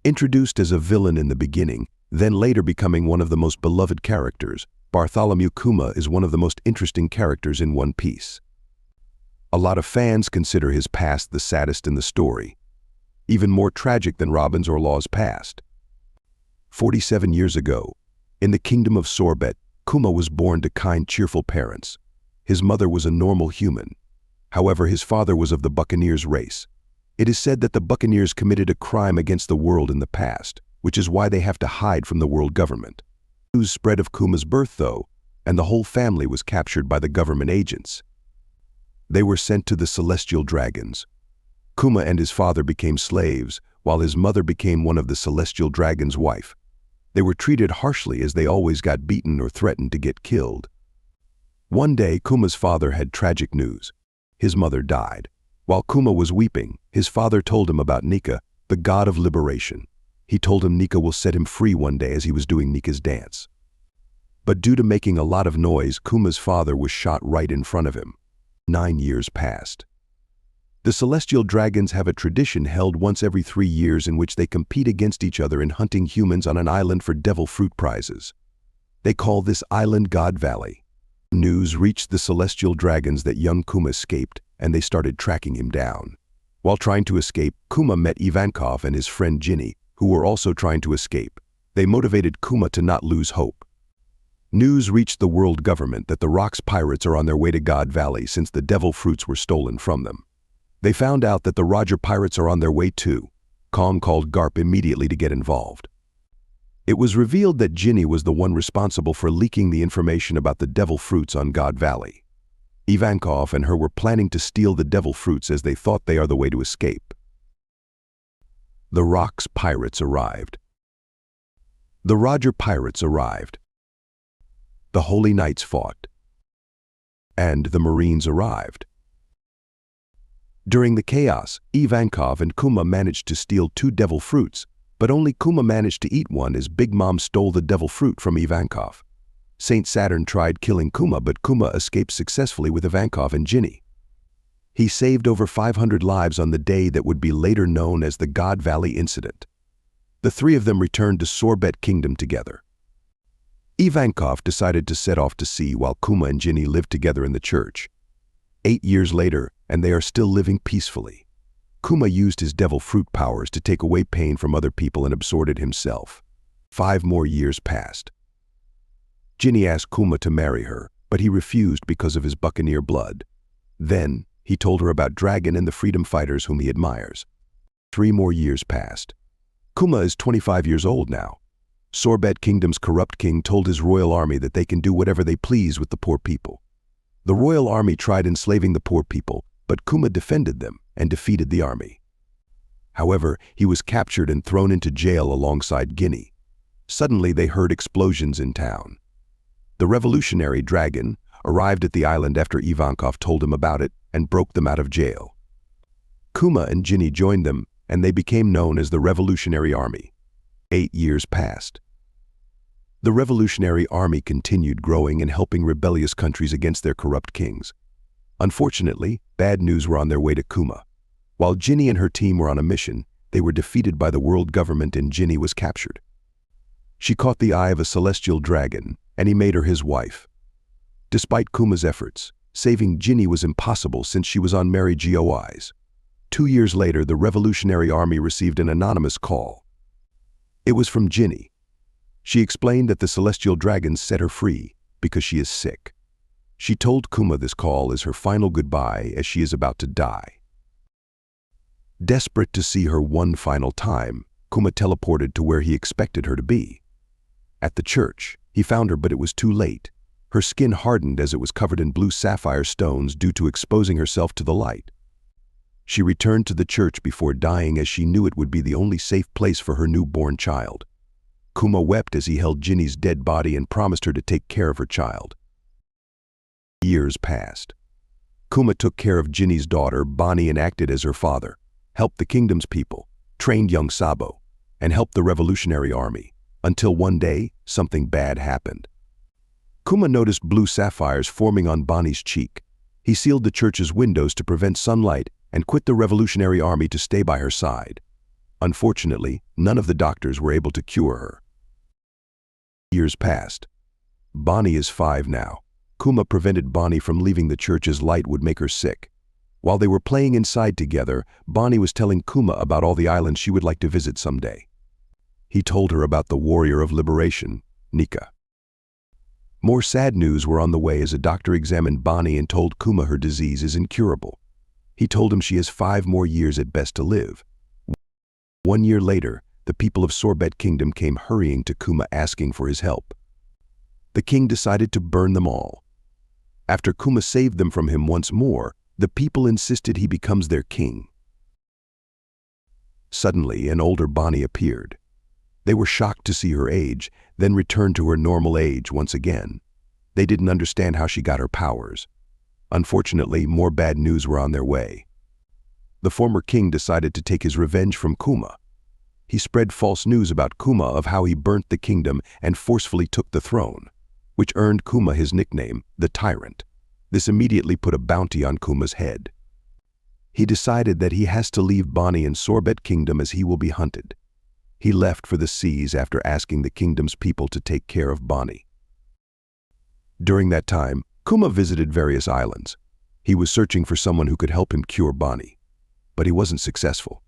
Introduced as a villain in the beginning, then later becoming one of the most beloved characters, Bartholomew Kuma is one of the most interesting characters in One Piece. A lot of fans consider his past the saddest in the story, even more tragic than Robin's or Law's past. 47 years ago, in the kingdom of Sorbet, Kuma was born to kind, cheerful parents. His mother was a normal human. However, his father was of the Buccaneers race. It is said that the Buccaneers committed a crime against the world in the past, which is why they have to hide from the world government. News spread of Kuma's birth, though, and the whole family was captured by the government agents. They were sent to the celestial dragons. Kuma and his father became slaves, while his mother became one of the celestial dragons' wife. They were treated harshly as they always got beaten or threatened to get killed. One day, Kuma's father had tragic news. His mother died. While Kuma was weeping, his father told him about Nika, the god of liberation. He told him Nika will set him free one day as he was doing Nika's dance. But due to making a lot of noise, Kuma's father was shot right in front of him. 9 years passed. The celestial dragons have a tradition held once every 3 years in which they compete against each other in hunting humans on an island for devil fruit prizes. They call this island God Valley. News reached the celestial dragons that young Kuma escaped, and they started tracking him down. While trying to escape, Kuma met Ivankov and his friend Jinny, who were also trying to escape. They motivated Kuma to not lose hope. News reached the world government that the Rocks pirates are on their way to God Valley since the devil fruits were stolen from them. They found out that the Roger pirates are on their way too. Kong called Garp immediately to get involved. It was revealed that Jinny was the one responsible for leaking the information about the devil fruits on God Valley. Ivankov and her were planning to steal the devil fruits as they thought they are the way to escape. The Rocks pirates arrived. The Roger pirates arrived. The Holy Knights fought. And the Marines arrived. During the chaos, Ivankov and Kuma managed to steal 2 devil fruits, but only Kuma managed to eat one as Big Mom stole the devil fruit from Ivankov. Saint Saturn tried killing Kuma, but Kuma escaped successfully with Ivankov and Jinny. He saved over 500 lives on the day that would be later known as the God Valley Incident. The 3 of them returned to Sorbet Kingdom together. Ivankov decided to set off to sea while Kuma and Jinny lived together in the church. 8 years later, and they are still living peacefully. Kuma used his devil fruit powers to take away pain from other people and absorb it himself. 5 more years passed. Jinny asked Kuma to marry her, but he refused because of his buccaneer blood. Then, he told her about Dragon and the freedom fighters whom he admires. 3 more years passed. Kuma is 25 years old now. Sorbet Kingdom's corrupt king told his royal army that they can do whatever they please with the poor people. The royal army tried enslaving the poor people, but Kuma defended them and defeated the army. However, he was captured and thrown into jail alongside Jinny. Suddenly, they heard explosions in town. The revolutionary dragon arrived at the island after Ivankov told him about it and broke them out of jail. Kuma and Jinny joined them, and they became known as the Revolutionary Army. 8 years passed. The Revolutionary Army continued growing and helping rebellious countries against their corrupt kings. Unfortunately, bad news were on their way to Kuma. While Jinny and her team were on a mission, they were defeated by the world government and Jinny was captured. She caught the eye of a celestial dragon, and he made her his wife. Despite Kuma's efforts, saving Jinny was impossible since she was on Mary Goi's. 2 years later, the Revolutionary Army received an anonymous call. It was from Jinny. She explained that the celestial dragons set her free because she is sick. She told Kuma this call is her final goodbye as she is about to die. Desperate to see her one final time, Kuma teleported to where he expected her to be. At the church, he found her, but it was too late. Her skin hardened as it was covered in blue sapphire stones due to exposing herself to the light. She returned to the church before dying as she knew it would be the only safe place for her newborn child. Kuma wept as he held Jinny's dead body and promised her to take care of her child. Years passed. Kuma took care of Jinny's daughter, Bonney, and acted as her father, helped the kingdom's people, trained young Sabo, and helped the Revolutionary Army, until one day, something bad happened. Kuma noticed blue sapphires forming on Bonney's cheek. He sealed the church's windows to prevent sunlight and quit the Revolutionary Army to stay by her side. Unfortunately, none of the doctors were able to cure her. Years passed. Bonney is 5 now. Kuma prevented Bonney from leaving the church as light would make her sick. While they were playing inside together, Bonney was telling Kuma about all the islands she would like to visit someday. He told her about the warrior of liberation, Nika. More sad news were on the way as a doctor examined Bonney and told Kuma her disease is incurable. He told him she has 5 more years at best to live. 1 year later, the people of Sorbet Kingdom came hurrying to Kuma asking for his help. The king decided to burn them all. After Kuma saved them from him once more, the people insisted he becomes their king. Suddenly, an older Bonney appeared. They were shocked to see her age, then returned to her normal age once again. They didn't understand how she got her powers. Unfortunately, more bad news were on their way. The former king decided to take his revenge from Kuma. He spread false news about Kuma of how he burnt the kingdom and forcefully took the throne, which earned Kuma his nickname, the Tyrant. This immediately put a bounty on Kuma's head. He decided that he has to leave Bonney in Sorbet Kingdom as he will be hunted. He left for the seas after asking the kingdom's people to take care of Bonney. During that time, Kuma visited various islands. He was searching for someone who could help him cure Bonney, but he wasn't successful.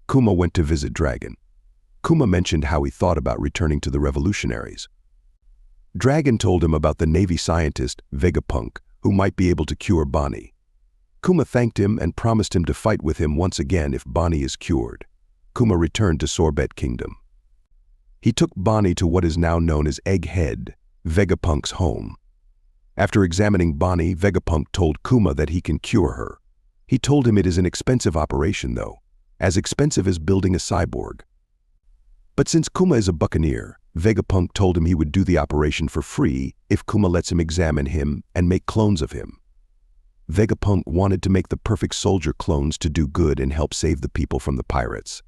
Kuma went to visit Dragon. Kuma mentioned how he thought about returning to the revolutionaries. Dragon told him about the Navy scientist, Vegapunk, who might be able to cure Bonney. Kuma thanked him and promised him to fight with him once again if Bonney is cured. Kuma returned to Sorbet Kingdom. He took Bonney to what is now known as Egghead, Vegapunk's home. After examining Bonney, Vegapunk told Kuma that he can cure her. He told him it is an expensive operation though, as expensive as building a cyborg. But since Kuma is a buccaneer, Vegapunk told him he would do the operation for free if Kuma lets him examine him and make clones of him. Vegapunk wanted to make the perfect soldier clones to do good and help save the people from the pirates.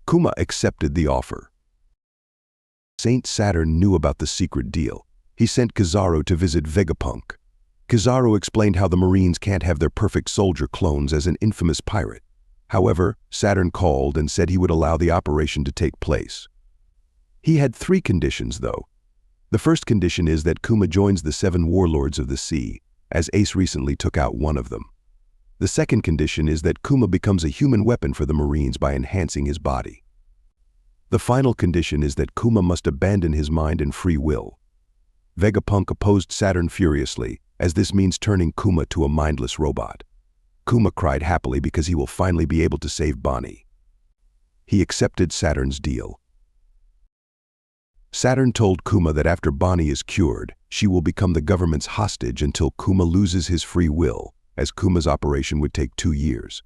Kuma accepted the offer. Saint Saturn knew about the secret deal. He sent Kizaru to visit Vegapunk. Kizaru explained how the Marines can't have their perfect soldier clones as an infamous pirate. However, Saturn called and said he would allow the operation to take place. He had 3 conditions, though. The first condition is that Kuma joins the 7 warlords of the sea, as Ace recently took out one of them. The second condition is that Kuma becomes a human weapon for the Marines by enhancing his body. The final condition is that Kuma must abandon his mind and free will. Vegapunk opposed Saturn furiously, as this means turning Kuma to a mindless robot. Kuma cried happily because he will finally be able to save Bonney. He accepted Saturn's deal. Saturn told Kuma that after Bonney is cured, she will become the government's hostage until Kuma loses his free will, as Kuma's operation would take 2 years.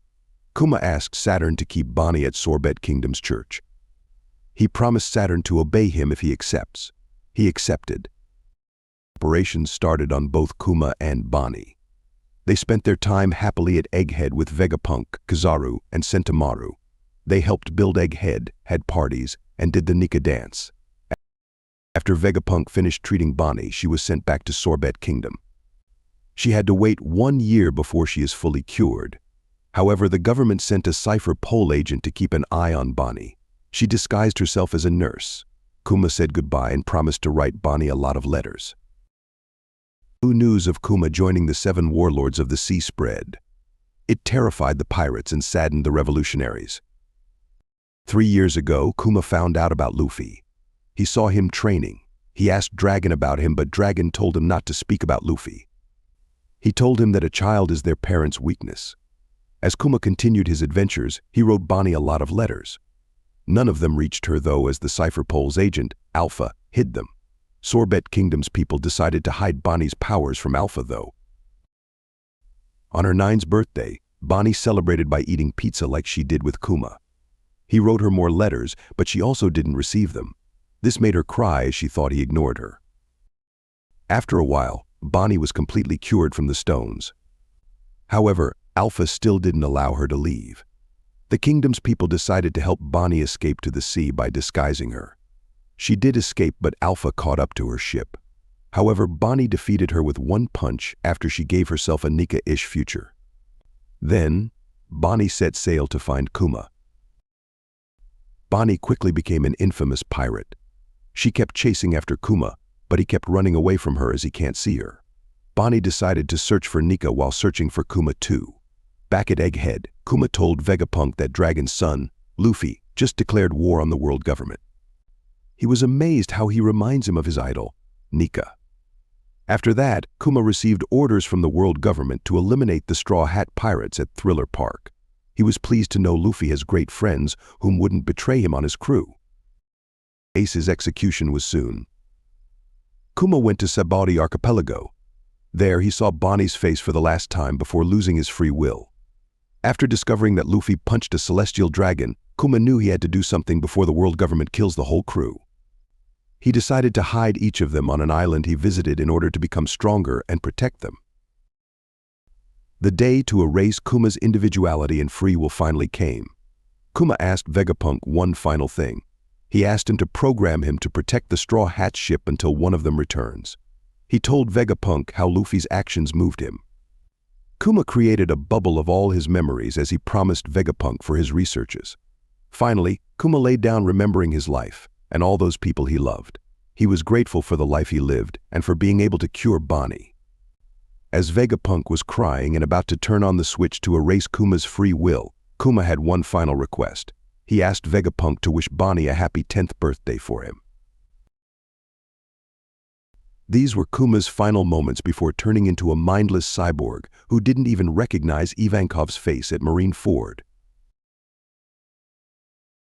Kuma asked Saturn to keep Bonney at Sorbet Kingdom's church. He promised Saturn to obey him if he accepts. He accepted. Operations started on both Kuma and Bonney. They spent their time happily at Egghead with Vegapunk, Kizaru, and Sentomaru. They helped build Egghead, had parties, and did the Nika dance. After Vegapunk finished treating Bonney, she was sent back to Sorbet Kingdom. She had to wait 1 year before she is fully cured. However, the government sent a cipher Pole agent to keep an eye on Bonney. She disguised herself as a nurse. Kuma said goodbye and promised to write Bonney a lot of letters. News of Kuma joining the 7 warlords of the sea spread. It terrified the pirates and saddened the revolutionaries. 3 years ago, Kuma found out about Luffy. He saw him training. He asked Dragon about him, but Dragon told him not to speak about Luffy. He told him that a child is their parents' weakness. As Kuma continued his adventures, he wrote Bonney a lot of letters. None of them reached her though, as the Cipher Pole's agent, Alpha, hid them. Sorbet Kingdom's people decided to hide Bonney's powers from Alpha though. On her 9th birthday, Bonney celebrated by eating pizza like she did with Kuma. He wrote her more letters, but she also didn't receive them. This made her cry as she thought he ignored her. After a while, Bonney was completely cured from the stones. However, Alpha still didn't allow her to leave. The kingdom's people decided to help Bonney escape to the sea by disguising her. She did escape, but Alpha caught up to her ship. However, Bonney defeated her with 1 punch after she gave herself a Nika-ish future. Then, Bonney set sail to find Kuma. Bonney quickly became an infamous pirate. She kept chasing after Kuma, but he kept running away from her as he can't see her. Bonney decided to search for Nika while searching for Kuma too. Back at Egghead, Kuma told Vegapunk that Dragon's son, Luffy, just declared war on the world government. He was amazed how he reminds him of his idol, Nika. After that, Kuma received orders from the world government to eliminate the Straw Hat Pirates at Thriller Park. He was pleased to know Luffy has great friends whom wouldn't betray him on his crew. Ace's execution was soon. Kuma went to Sabaody Archipelago. There he saw Bonney's face for the last time before losing his free will. After discovering that Luffy punched a celestial dragon, Kuma knew he had to do something before the world government kills the whole crew. He decided to hide each of them on an island he visited in order to become stronger and protect them. The day to erase Kuma's individuality and free will finally came. Kuma asked Vegapunk one final thing. He asked him to program him to protect the Straw Hat ship until one of them returns. He told Vegapunk how Luffy's actions moved him. Kuma created a bubble of all his memories as he promised Vegapunk for his researches. Finally, Kuma laid down remembering his life and all those people he loved. He was grateful for the life he lived and for being able to cure Bonney. As Vegapunk was crying and about to turn on the switch to erase Kuma's free will, Kuma had one final request. He asked Vegapunk to wish Bonney a happy 10th birthday for him. These were Kuma's final moments before turning into a mindless cyborg who didn't even recognize Ivankov's face at Marineford.